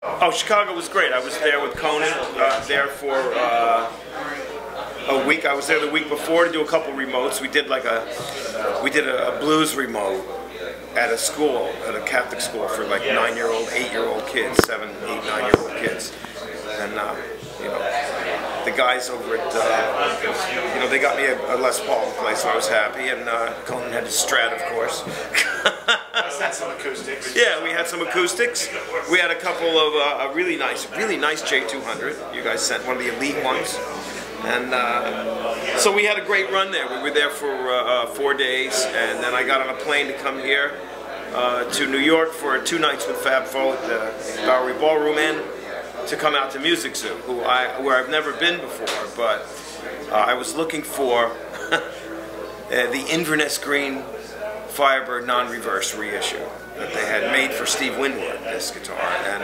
Oh, Chicago was great. I was there with Conan, there for a week. I was there the week before to do a couple remotes. We did a blues remote at a school, at a Catholic school for like 9-year-old, 8-year-old kids, 7, 8, 9-year-old kids. And you know, the guys over at, you know, they got me a Les Paul to play, so I was happy. And Conan had his Strat, of course. Had some acoustics. Yeah, we had some acoustics. We had a couple of really nice J200. You guys sent one of the elite ones. And so we had a great run there. We were there for 4 days, and then I got on a plane to come here to New York for 2 nights with Fab Four at the Bowery Ballroom, and to come out to Music Zoo, where I've never been before, but I was looking for the Inverness Green Firebird non-reverse reissue that they had made for Steve Winwood, this guitar, and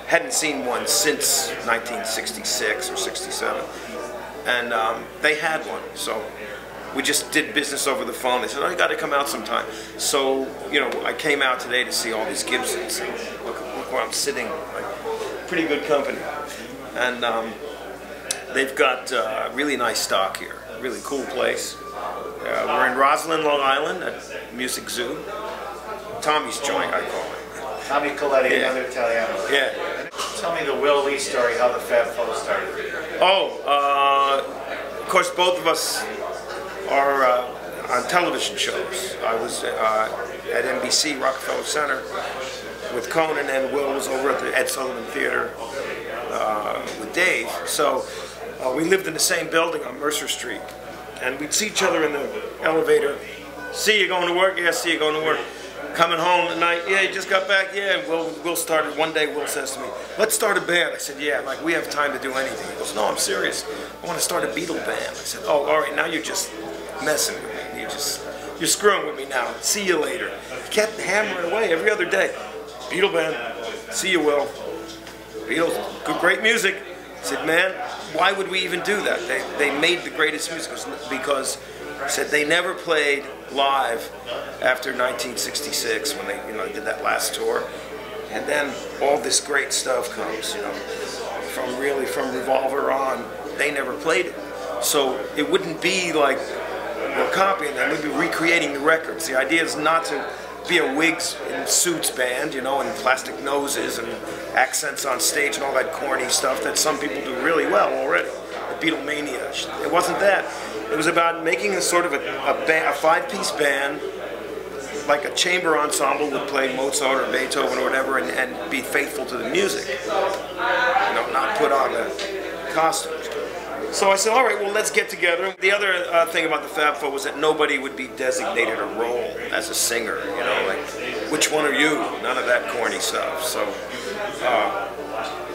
hadn't seen one since 1966 or 67, and they had one, so we just did business over the phone. They said, "Oh, you got to come out sometime." So, you know, I came out today to see all these Gibsons, and look where I'm sitting, like pretty good company, and they've got really nice stock here, really cool place. We're in Roslyn, Long Island, at Music Zoo. Tommy's joint, I call it. Tommy Coletti, yeah. Another Italiano. Yeah. Tell me the Will Lee story, how the Fab Four started. Oh, of course, both of us are on television shows. I was at NBC, Rockefeller Center, with Conan, and Will was over at the Ed Sullivan Theater with Dave. So we lived in the same building on Mercer Street. And we'd see each other in the elevator. See you going to work? Yeah, see you going to work. Coming home at night, yeah, you just got back? Yeah, and Will started, one day Will says to me, "Let's start a band." I said, "Yeah, like we have time to do anything." He goes, "No, I'm serious. I want to start a Beatle band." I said, "Oh, all right, now you're just messing with me. You're screwing with me now. See you later." He kept hammering away every other day. "Beatle band, see you, Will. Beatles, good, great music." I said, "Man, why would we even do that? They made the greatest music because said they never played live after 1966 when they did that last tour, and then all this great stuff comes, you know, from Revolver on. They never played it, so it wouldn't be like we're copying them. We'd be recreating the records. The idea is not to be a wigs and suits band, you know, and plastic noses and accents on stage and all that corny stuff that some people do really well already. The Beatlemania. It wasn't that. It was about making a sort of a 5-piece band, like a chamber ensemble would play Mozart or Beethoven or whatever, and be faithful to the music. You know, not put on the costumes. So I said, all right, well, let's get together. The other thing about the Fab Four was that nobody would be designated a role as a singer, you know, like, which one are you? None of that corny stuff. So,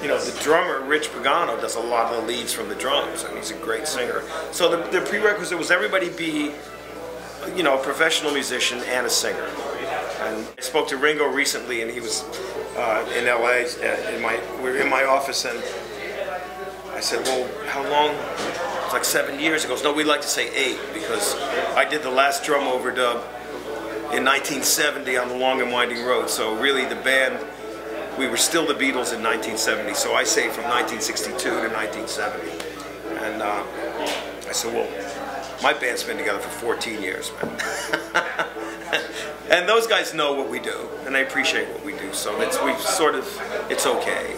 you know, the drummer, Rich Pagano, does a lot of the leads from the drums, and he's a great singer. So the prerequisite was everybody be, you know, a professional musician and a singer. And I spoke to Ringo recently, and he was in LA, we were in my office, and I said, "Well, how long?" It's like 7 years. He goes, "No, we'd like to say 8, because I did the last drum overdub in 1970 on the Long and Winding Road. So really the band, we were still the Beatles in 1970. So I say from 1962 to 1970. And I said, "Well, my band's been together for 14 years, man." And those guys know what we do, and they appreciate what we do. So it's okay.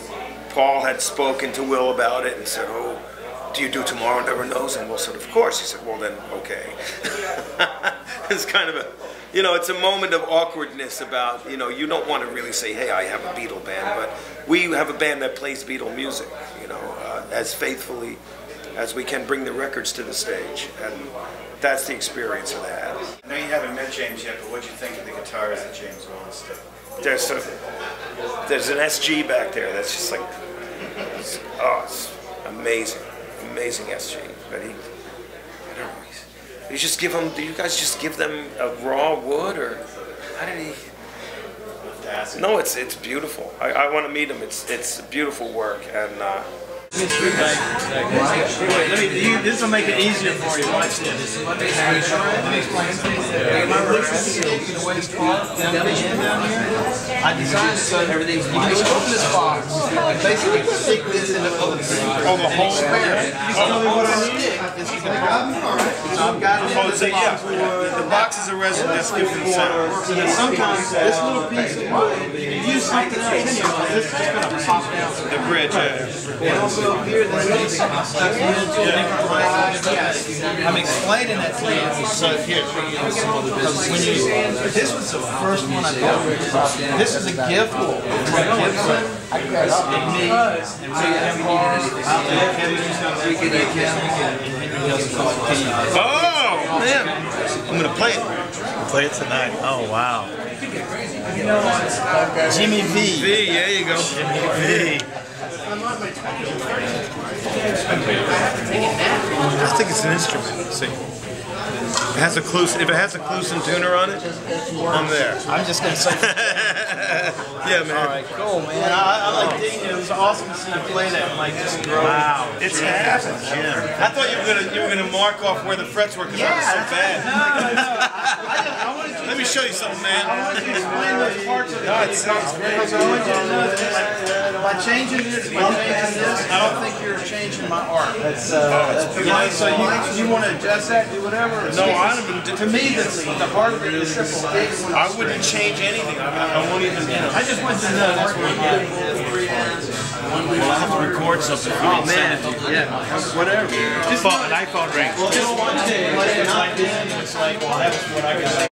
Paul had spoken to Will about it and said, "Oh, do you do Tomorrow Never Knows?" And Will said, "Of course." He said, "Well, then, okay." It's kind of a, you know, it's a moment of awkwardness about, you know, you don't want to really say, "Hey, I have a Beatle band," but we have a band that plays Beatle music, you know, as faithfully as we can bring the records to the stage, and that's the experience of that. I know you haven't met James yet, but what do you think of the guitars that James wants to? There's an SG back there that's just like, it's amazing, amazing SG. But I don't know, you just give them, do you guys just give them a raw wood, or how did he? No, it's beautiful. I want to meet him. It's beautiful work, and This will make it easier for you. Watch this. Let me explain. My roof is the way it's carved down here. I designed it so everything's you can open this box and basically stick this in the whole spare. You tell me what I need. I've got it. Oh, so yeah, the box is a resin that's different sound. And sometimes this little piece of wood, you can use something else in here, but this is just going to pop down. The bridge, yeah. And also up here, this is stuff different places. I'm explaining that to you. So here, this was the first one I built. This is a gift from Gibson and me and Oh, man. I'm going to play it. Play it tonight. Oh, wow. Jimmy V. There you go. Jimmy V. I think it's an instrument. See, if it has a Kluson tuner on it, I'm there. I'm just going to say. Yeah, man. All right, cool, man. I like digging it. It was awesome to see you play that and like just grow. Wow, It's happened, Jim. I thought you were gonna mark off where the frets were because that was so bad. No. I wanted you Let me show you something, man. I wanted you to explain those parts of it. No, it sounds great. Because I want you to know that by changing this, I don't think you're changing my art. That's so you want to adjust that, do whatever. No, I don't even. To me, the heart of it is simple. I wouldn't change anything. I won't even. I just want to know that's where you get it. Well, I have to record something. Oh man, yeah, whatever. Just an iPhone rings. Just one day, like not then, it's like, well, that's what I got.